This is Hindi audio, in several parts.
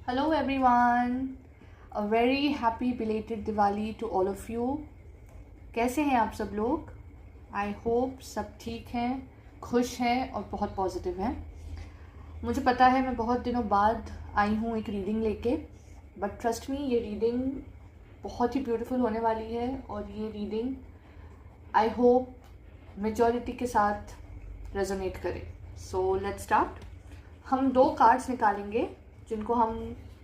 Hello everyone, a very happy belated Diwali to all of you. कैसे हैं आप सब लोग? आई होप सब ठीक हैं, खुश हैं और बहुत पॉजिटिव हैं. मुझे पता है मैं बहुत दिनों बाद आई हूँ एक रीडिंग लेके, बट ट्रस्ट मी ये रीडिंग बहुत ही ब्यूटीफुल होने वाली है और ये रीडिंग आई होप मेजॉरिटी के साथ रेजोनेट करे. सो लेट्स स्टार्ट. हम 2 कार्ड्स निकालेंगे जिनको हम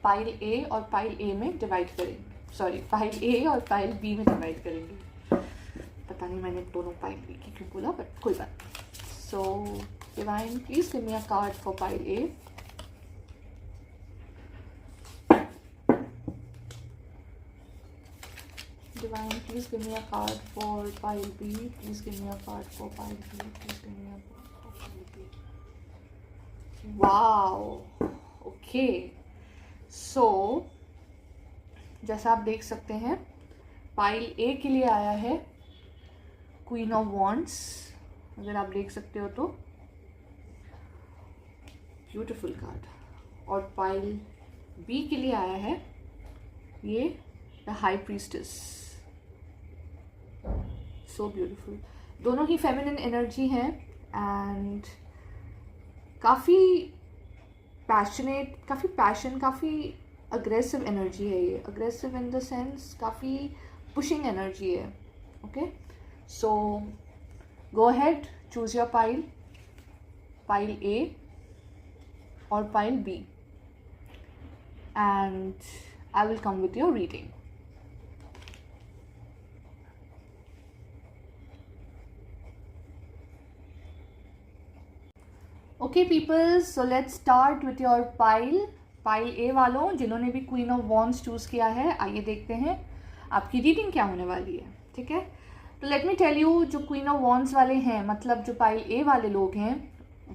पाइल ए और पाइल ए में डिवाइड करेंगे. सॉरी, पाइल ए और पाइल बी में डिवाइड करेंगे. पता नहीं मैंने दोनों पाइल बी की क्यों बोला, बट कोई बात नहीं. So divine please give me a card for pile A. Divine, please give me a card for pile B. Please give me a card for pile B. Please give me a card for pile B. Wow. Okay. So, जैसा आप देख सकते हैं पाइल ए के लिए आया है क्वीन ऑफ वॉन्ड्स. अगर आप देख सकते हो तो ब्यूटिफुल कार्ड. और पाइल बी के लिए आया है ये the high priestess. So beautiful. दोनों ही फेमिनिन एनर्जी हैं एंड काफ़ी पैशनेट, काफ़ी पैशन, काफ़ी अग्रेसिव एनर्जी है ये. अग्रेसिव इन द सेंस काफ़ी पुशिंग एनर्जी है. Okay, so go ahead, choose your pile, pile A और pile B, and I will come with your reading. Okay people, so let's start with your pile. Pile ए वालों जिन्होंने भी क्वीन ऑफ वॉन्ड्स चूज़ किया है, आइए देखते हैं आपकी रीडिंग क्या होने वाली है. ठीक है, तो लेट मी टेल यू, जो क्वीन ऑफ वॉन्ड्स वाले हैं, मतलब जो पाइल ए वाले लोग हैं,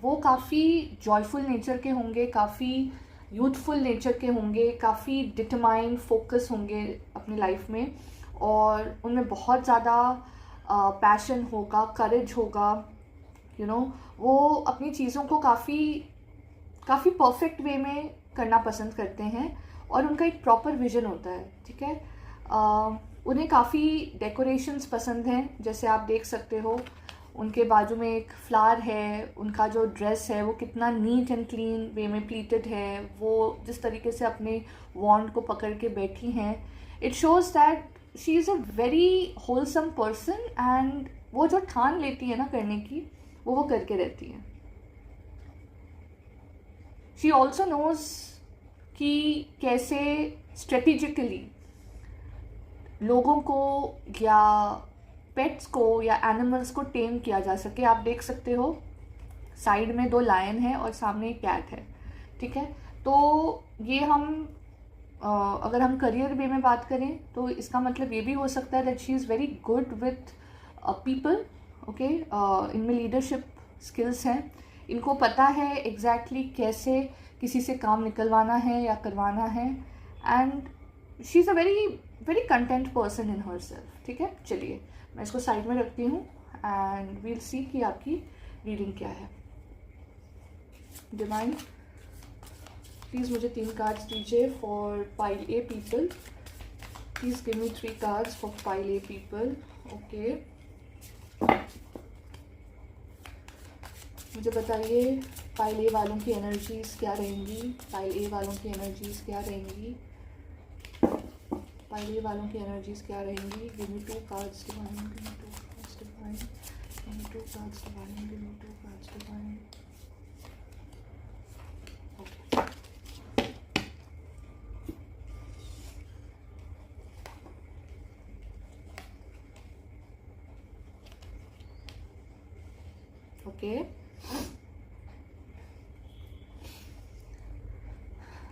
वो काफ़ी जॉयफुल नेचर के होंगे, काफ़ी यूथफुल नेचर के होंगे, काफ़ी डिटरमाइंड, फोकस होंगे अपनी लाइफ में, और उनमें बहुत ज़्यादा पैशन होगा, करेज होगा. यू नो, वो अपनी चीज़ों को काफ़ी परफेक्ट वे में करना पसंद करते हैं और उनका एक प्रॉपर विजन होता है. ठीक है, उन्हें काफ़ी डेकोरेशंस पसंद हैं. जैसे आप देख सकते हो उनके बाजू में एक फ्लावर है, उनका जो ड्रेस है वो कितना नीट एंड क्लीन वे में प्लीटेड है, वो जिस तरीके से अपने वॉन्ड को पकड़ के बैठी हैं, it shows that she is a very wholesome person. And वो जो ठान लेती है ना करने की, वो करके रहती है. शी ऑल्सो नोज कि कैसे स्ट्रेटेजिकली लोगों को या पेट्स को या एनिमल्स को टेम किया जा सके. आप देख सकते हो साइड में 2 लायन है और सामने एक कैट है. ठीक है, तो ये अगर हम करियर वे में बात करें तो इसका मतलब ये भी हो सकता है that she is very good with people. Okay, इनमें लीडरशिप स्किल्स हैं. इनको पता है एग्जैक्टली कैसे किसी से काम निकलवाना है या करवाना है. And she is a very very content person in her self. ठीक है, चलिए मैं इसको साइड में रखती हूँ एंड वील सी कि आपकी रीडिंग क्या है. डिवाइन प्लीज़ मुझे 3 कार्ड्स दीजिए for pile A people. Please give me 3 cards for pile A people. Okay, मुझे बताइए पाइल ए वालों की एनर्जीज क्या रहेंगी. पाइल ए वालों की एनर्जीज क्या रहेंगी. पाइल ए वालों की एनर्जीज क्या रहेंगी. Give me 2 cards divine. Give me 2 cards divine. Give me 2 cards divine. Give me 2 cards divine. Okay,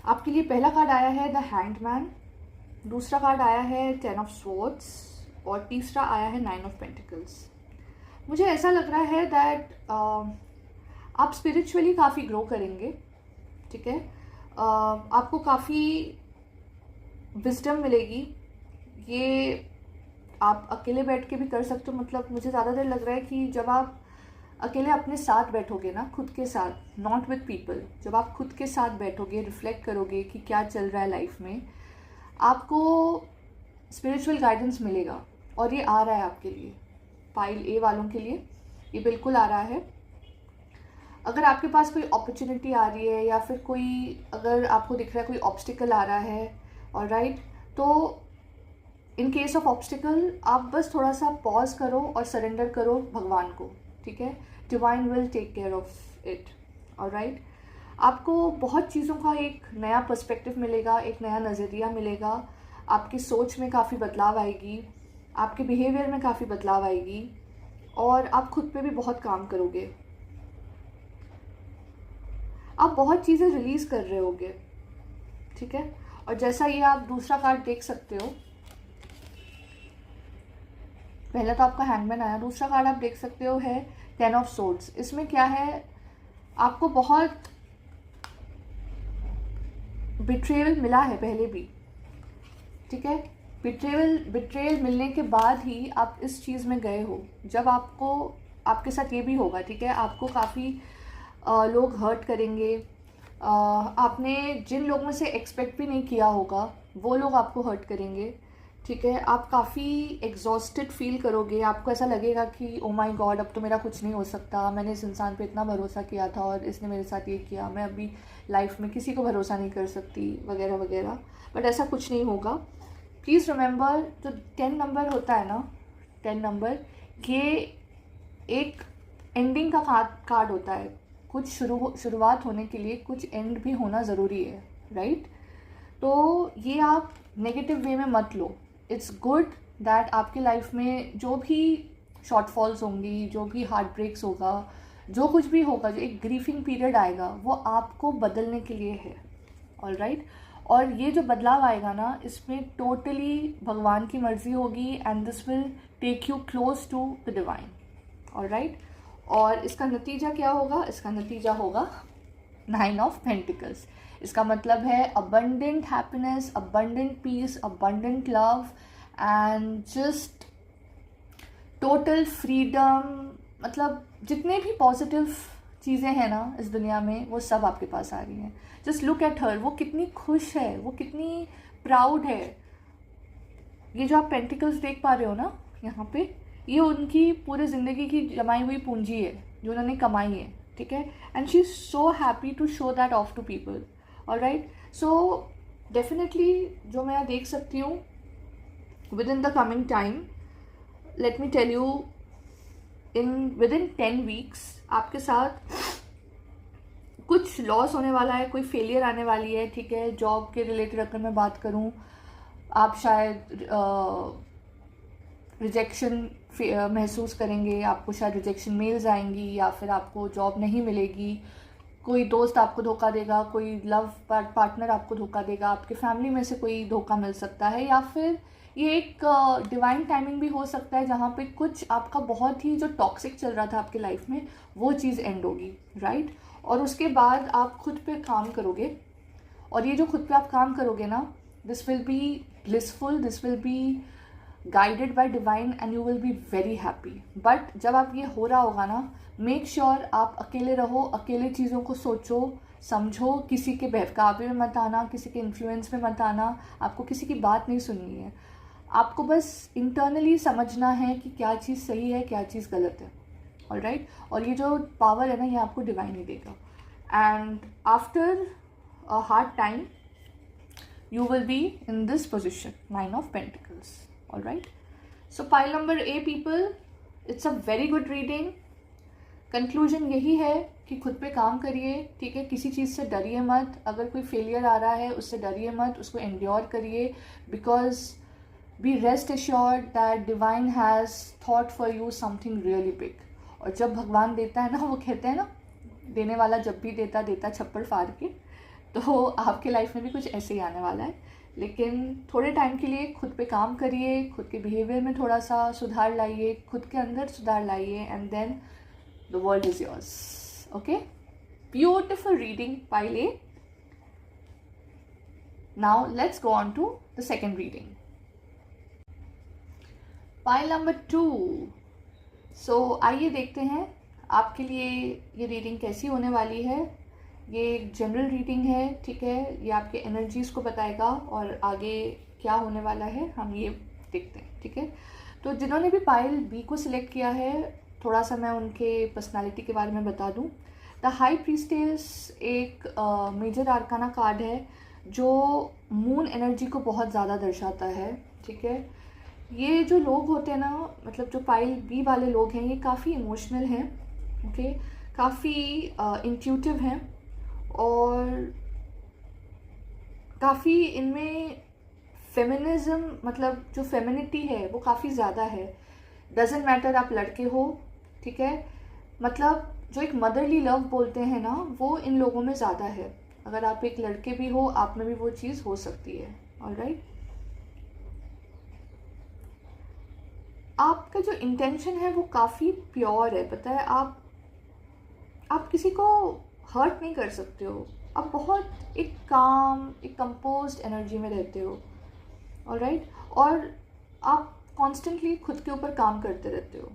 आपके लिए पहला कार्ड आया है द हैंडमैन, दूसरा कार्ड आया है 10 ऑफ स्वॉर्ड्स और तीसरा आया है 9 ऑफ पेंटिकल्स. मुझे ऐसा लग रहा है दैट आप स्पिरिचुअली काफ़ी ग्रो करेंगे. ठीक है, आपको काफ़ी विजडम मिलेगी. ये आप अकेले बैठ के भी कर सकते हो. मतलब मुझे ज़्यादातर लग रहा है कि जब आप अकेले अपने साथ बैठोगे ना, खुद के साथ, नॉट विद पीपल, जब आप खुद के साथ बैठोगे, रिफ्लेक्ट करोगे कि क्या चल रहा है लाइफ में, आपको स्पिरिचुअल गाइडेंस मिलेगा। और ये आ रहा है आपके लिए, पाइल ए वालों के लिए ये बिल्कुल आ रहा है। अगर आपके पास कोई अपॉर्चुनिटी आ रही है या फिर कोई, अगर आपको दिख रहा है कोई ऑब्स्टिकल आ रहा है, ऑलराइट, तो इन केस ऑफ ऑब्स्टिकल आप बस थोड़ा सा पॉज करो और सरेंडर करो भगवान को, ठीक है। Divine will take care of it, alright. आपको बहुत चीज़ों का एक नया पर्सपेक्टिव मिलेगा, एक नया नज़रिया मिलेगा, आपकी सोच में काफ़ी बदलाव आएगी, आपके बिहेवियर में काफ़ी बदलाव आएगी, और आप खुद पे भी बहुत काम करोगे। आप बहुत चीज़ें रिलीज़ कर रहे होगे, ठीक है। और जैसा ये आप दूसरा कार्ड देख सकते हो, पहला तो आपका हैंगमैन आया, दूसरा कार्ड आप देख सकते हो है 10 ऑफ सोर्ड्स। इसमें क्या है, आपको बहुत बिट्रेयल मिला है पहले भी, ठीक है। बिट्रेयल मिलने के बाद ही आप इस चीज़ में गए हो। जब आपके साथ ये भी होगा, ठीक है, आपको काफ़ी लोग हर्ट करेंगे, आपने जिन लोगों से एक्सपेक्ट भी नहीं किया होगा वो लोग आपको हर्ट करेंगे, ठीक है। आप काफ़ी एग्जॉस्टेड फील करोगे, आपको ऐसा लगेगा कि ओ माय गॉड, अब तो मेरा कुछ नहीं हो सकता, मैंने इस इंसान पे इतना भरोसा किया था और इसने मेरे साथ ये किया, मैं अभी लाइफ में किसी को भरोसा नहीं कर सकती, वगैरह वगैरह। बट ऐसा कुछ नहीं होगा। प्लीज़ रिमेंबर, जो 10 नंबर होता है ना, 10 नंबर, ये एक एंडिंग का कार्ड होता है। कुछ शुरुआत होने के लिए कुछ एंड भी होना ज़रूरी है, राइट। तो ये आप नेगेटिव वे में मत लो। इट्स गुड दैट आपकी लाइफ में जो भी शॉर्टफॉल्स होंगी, जो भी हार्ट ब्रेक्स होगा, जो कुछ भी होगा, जो एक ग्रीफिंग पीरियड आएगा, वो आपको बदलने के लिए है, ऑलराइट। और ये जो बदलाव आएगा ना, इसमें टोटली भगवान की मर्जी होगी, and this will take you close to the divine, alright. और इसका नतीजा क्या होगा? इसका नतीजा होगा 9 ऑफ पेंटिकल्स। इसका मतलब है abundant happiness, abundant peace, abundant love, and just total freedom. मतलब जितने भी पॉजिटिव चीज़ें हैं ना इस दुनिया में, वो सब आपके पास आ रही हैं। जस्ट लुक एट हर, वो कितनी खुश है, वो कितनी प्राउड है। ये जो आप पेंटिकल्स देख पा रहे हो ना यहाँ पे, ये उनकी पूरी ज़िंदगी की जमाई हुई पूंजी है जो उन्होंने कमाई है, ठीक है। And she is so happy to show that off to people, alright. So definitely जो मैं देख सकती हूँ within the coming time, let me tell you, within 10 weeks आपके साथ कुछ लॉस होने वाला है, कोई फेलियर आने वाली है, ठीक है। जॉब के रिलेटेड अगर मैं बात करूँ, आप शायद रिजेक्शन महसूस करेंगे, आपको शायद रिजेक्शन मेल्स आएंगी, या फिर आपको जॉब नहीं मिलेगी, कोई दोस्त आपको धोखा देगा, कोई लव पार्टनर आपको धोखा देगा, आपके फैमिली में से कोई धोखा मिल सकता है, या फिर ये एक डिवाइन टाइमिंग भी हो सकता है जहाँ पे कुछ आपका बहुत ही जो टॉक्सिक चल रहा था आपके लाइफ में, वो चीज़ एंड होगी, राइट। और उसके बाद आप खुद पे काम करोगे, और ये जो खुद पे आप काम करोगे ना, this will be blissful, this will be guided by divine, and you will be very happy. But जब आप ये हो रहा होगा ना, मेक श्योर आप अकेले रहो, अकेले चीज़ों को सोचो, समझो, किसी के बहकावे में मत आना, किसी के इन्फ्लुएंस में मत आना, आपको किसी की बात नहीं सुननी है। आपको बस इंटरनली समझना है कि क्या चीज़ सही है, क्या चीज़ गलत है, ऑलराइट। और ये जो पावर है ना, ये आपको डिवाइन ही देगा। And after a hard time you will be in this position, 9 of Pentacles, all right. So pile number A people, it's a very good reading. Conclusion यही है कि खुद पे काम करिए, ठीक है। किसी चीज़ से डरिए मत, अगर कोई फेलियर आ रहा है उससे डरिए मत, उसको एंड्योर करिए, because be rest assured that divine has thought for you something really big. और जब भगवान देता है ना, वो कहते हैं ना, देने वाला जब भी देता छप्पड़ फाड़ के, तो आपके लाइफ में भी कुछ ऐसे ही आने वाला है। लेकिन थोड़े टाइम के लिए खुद पे काम करिए, खुद के बिहेवियर में थोड़ा सा सुधार लाइए, खुद के अंदर सुधार लाइए, and then the world is yours, okay. Beautiful reading pile A. Now let's go on to the second reading, pile number 2। सो आइए देखते हैं आपके लिए ये रीडिंग कैसी होने वाली है। ये एक जनरल रीडिंग है, ठीक है। ये आपके एनर्जीज़ को बताएगा और आगे क्या होने वाला है हम ये देखते हैं, ठीक है। तो जिन्होंने भी पाइल बी को सिलेक्ट किया है, थोड़ा सा मैं उनके पर्सनालिटी के बारे में बता दूं। द हाई प्रीस्टेस एक मेजर आर्काना कार्ड है जो मून एनर्जी को बहुत ज़्यादा दर्शाता है, ठीक है। ये जो लोग होते हैं ना, मतलब जो पाइल बी वाले लोग हैं, ये काफ़ी इमोशनल हैं, ओके, काफ़ी इंट्यूटिव हैं और काफ़ी इनमें फेमिनिज्म, मतलब जो फेमिनिटी है वो काफ़ी ज़्यादा है। डजेंट मैटर आप लड़के हो, ठीक है, मतलब जो एक मदरली लव बोलते हैं ना, वो इन लोगों में ज़्यादा है। अगर आप एक लड़के भी हो, आप में भी वो चीज़ हो सकती है। ऑलराइट, आपका जो इंटेंशन है वो काफ़ी प्योर है, पता है। आप किसी को हर्ट नहीं कर सकते हो। आप बहुत एक काम, एक कंपोज्ड एनर्जी में रहते हो, ऑलराइट, और आप कॉन्स्टेंटली खुद के ऊपर काम करते रहते हो।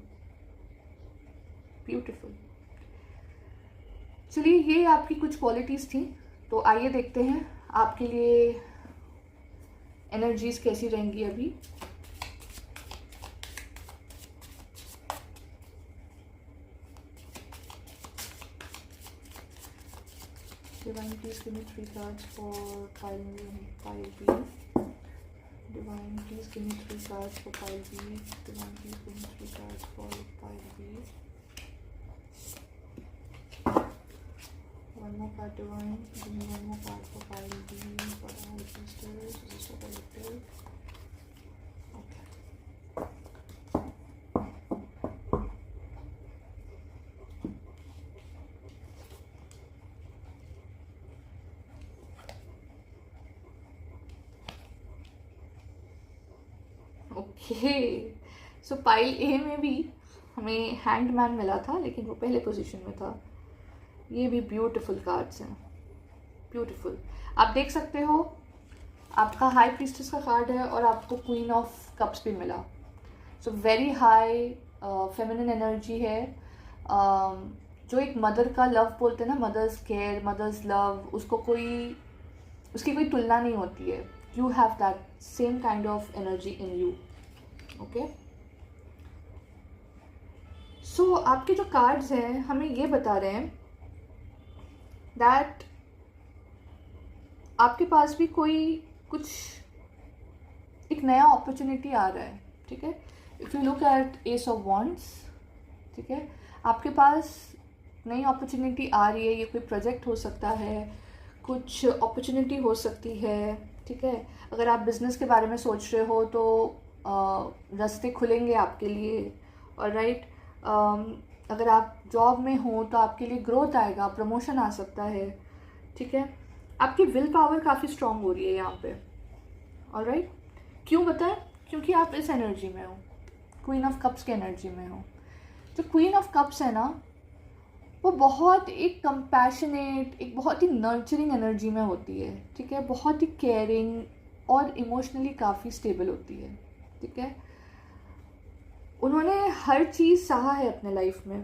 ब्यूटीफुल। चलिए, ये आपकी कुछ क्वालिटीज़ थी, तो आइए देखते हैं आपके लिए एनर्जीज़ कैसी रहेंगी अभी। Divine, please give me 3 cards for pile B. Divine, please give me 3 cards for pile B. Divine, please give me 3 cards for pile B. One more card, Divine. Give me one more card for pile B. For the High Priestess. This is for collective. Okay. Okay, so pile A में भी हमें हैंग्ड मैन मिला था, लेकिन वो पहले पोजीशन में था। ये भी ब्यूटीफुल कार्ड्स हैं, ब्यूटीफुल। आप देख सकते हो, आपका हाई प्रीस्टेस का कार्ड है और आपको क्वीन ऑफ कप्स भी मिला। So very high feminine energy है। जो एक मदर का लव बोलते हैं ना, मदर्स केयर, मदर्स लव, उसकी कोई तुलना नहीं होती है। You have that same kind of energy in you, okay? So आपके जो कार्ड्स हैं हमें ये बता रहे हैं that आपके पास भी कुछ एक नया अपॉर्चुनिटी आ रहा है, ठीक है। If you look at S of wands, ठीक है, आपके पास नई अपॉर्चुनिटी आ रही है। ये कोई प्रोजेक्ट हो सकता है, कुछ अपॉर्चुनिटी हो सकती है, ठीक है। अगर आप बिज़नेस के बारे में सोच रहे हो तो रास्ते खुलेंगे आपके लिए, ऑलराइट। अगर आप जॉब में हो तो आपके लिए ग्रोथ आएगा, प्रमोशन आ सकता है, ठीक है। आपकी विल पावर काफ़ी स्ट्रांग हो रही है यहाँ पे, ऑलराइट। क्यों बताएं? क्योंकि आप इस एनर्जी में हो, क्वीन ऑफ कप्स की एनर्जी में हो। जो क्वीन ऑफ कप्स है ना, वो बहुत एक कंपैशनेट, एक बहुत ही नर्चरिंग एनर्जी में होती है, ठीक है। बहुत ही केयरिंग और इमोशनली काफ़ी स्टेबल होती है, ठीक है। उन्होंने हर चीज़ सहा है अपने लाइफ में,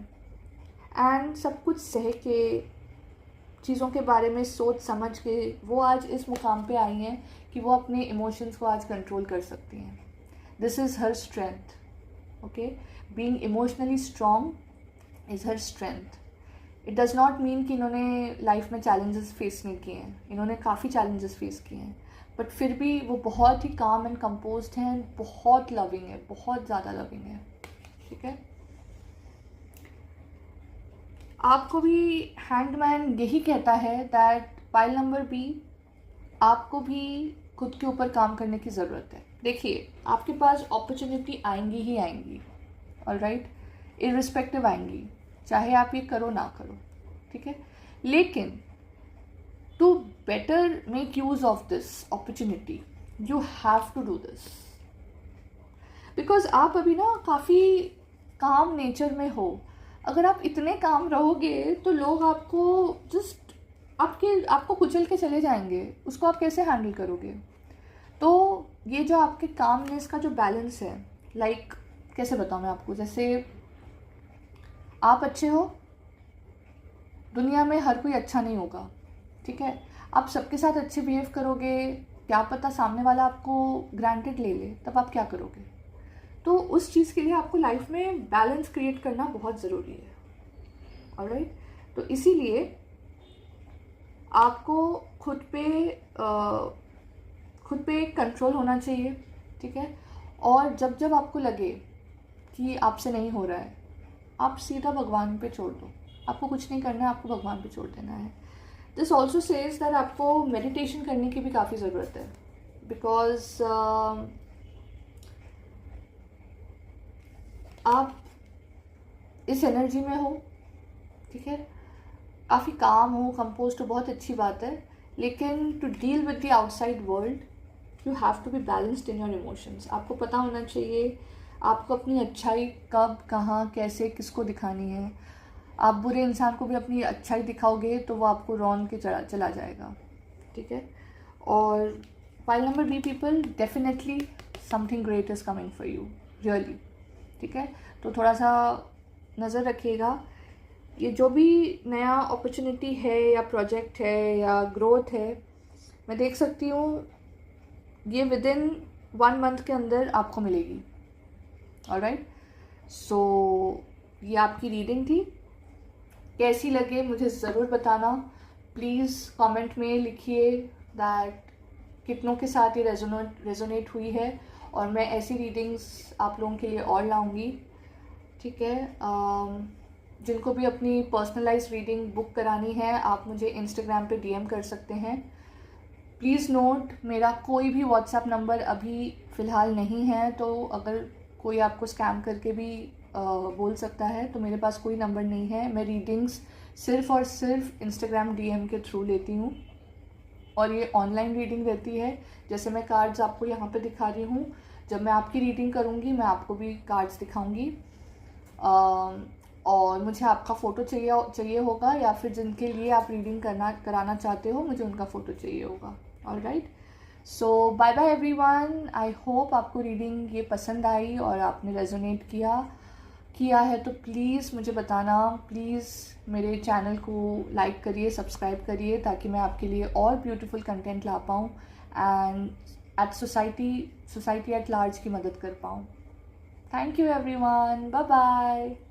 एंड सब कुछ सह के, चीज़ों के बारे में सोच समझ के वो आज इस मुकाम पे आई हैं कि वो अपने इमोशंस को आज कंट्रोल कर सकती हैं। This is her strength, okay. Being emotionally strong is her strength. It does not mean कि इन्होंने लाइफ में चैलेंजेस फेस नहीं किए हैं। इन्होंने काफ़ी चैलेंजेस फेस किए हैं, बट फिर भी वो बहुत ही काम एंड कंपोज्ड हैं, बहुत लविंग है, बहुत ज़्यादा लविंग है, ठीक है। आपको भी हैंडमैन यही कहता है दैट पाइल नंबर बी, आपको भी खुद के ऊपर काम करने की ज़रूरत है। देखिए, आपके पास अपॉर्चुनिटी आएंगी ही आएंगी, ऑलराइट, इररिस्पेक्टिव आएंगी, चाहे आप ये करो ना करो, ठीक है। लेकिन to better make use of this opportunity you have to do this, because आप अभी ना काफ़ी काम नेचर में हो। अगर आप इतने काम रहोगे तो लोग आपको जस्ट आपको कुचल के चले जाएंगे। उसको आप कैसे हैंडल करोगे? तो ये जो आपके कामनेस का जो बैलेंस है, लाइक कैसे बताऊँ मैं आपको, जैसे आप अच्छे हो दुनिया में हर कोई अच्छा नहीं होगा, ठीक है। आप सबके साथ अच्छे बिहेव करोगे, क्या पता सामने वाला आपको ग्रांटेड ले ले, तब आप क्या करोगे। तो उस चीज़ के लिए आपको लाइफ में बैलेंस क्रिएट करना बहुत ज़रूरी है, ऑलराइट। तो इसीलिए आपको खुद पे कंट्रोल होना चाहिए, ठीक है। और जब जब आपको लगे कि आपसे नहीं हो रहा है, आप सीधा भगवान पे छोड़ दो। आपको कुछ नहीं करना है, आपको भगवान पे छोड़ देना है। दिस ऑल्सो सेज दैट आपको मेडिटेशन करने की भी काफ़ी ज़रूरत है, बिकॉज आप इस एनर्जी में हो, ठीक है, काफ़ी काम हो, कंपोस्ट हो, बहुत अच्छी बात है, लेकिन to deal with the outside world you have to be balanced in your emotions. आपको पता होना चाहिए आपको अपनी अच्छाई कब, कहाँ, कैसे, किसको दिखानी है। आप बुरे इंसान को भी अपनी अच्छाई दिखाओगे तो वो आपको रौन के चला जाएगा, ठीक है। और file number be people, definitely something great is coming for you, really, ठीक है। तो थोड़ा सा नज़र रखिएगा, ये जो भी नया अपॉर्चुनिटी है या प्रोजेक्ट है या ग्रोथ है, मैं देख सकती हूँ ये विदिन 1 मंथ के अंदर आपको मिलेगी, ऑलराइट। सो ये आपकी रीडिंग थी, कैसी लगे मुझे ज़रूर बताना। प्लीज़ कमेंट में लिखिए दैट कितनों के साथ ये रेजोनेट हुई है, और मैं ऐसी रीडिंग्स आप लोगों के लिए और लाऊंगी, ठीक है। जिनको भी अपनी पर्सनलाइज रीडिंग बुक करानी है, आप मुझे इंस्टाग्राम पे डीएम कर सकते हैं। प्लीज़ नोट, मेरा कोई भी व्हाट्सएप नंबर अभी फ़िलहाल नहीं है, तो अगर कोई आपको स्कैम करके भी बोल सकता है तो मेरे पास कोई नंबर नहीं है। मैं रीडिंग्स सिर्फ़ और सिर्फ इंस्टाग्राम डीएम के थ्रू लेती हूँ, और ये ऑनलाइन रीडिंग रहती है। जैसे मैं कार्ड्स आपको यहाँ पे दिखा रही हूँ, जब मैं आपकी रीडिंग करूँगी मैं आपको भी कार्ड्स दिखाऊँगी, और मुझे आपका फ़ोटो चाहिए होगा, या फिर जिनके लिए आप रीडिंग कराना चाहते हो मुझे उनका फ़ोटो चाहिए होगा, alright. So bye bye everyone. I hope आपको रीडिंग ये पसंद आई और आपने रेजोनेट किया है तो प्लीज़ मुझे बताना। प्लीज़ मेरे चैनल को लाइक करिए, सब्सक्राइब करिए, ताकि मैं आपके लिए और ब्यूटीफुल कंटेंट ला पाऊँ and at society at large की मदद कर पाऊँ। Thank you everyone, bye bye.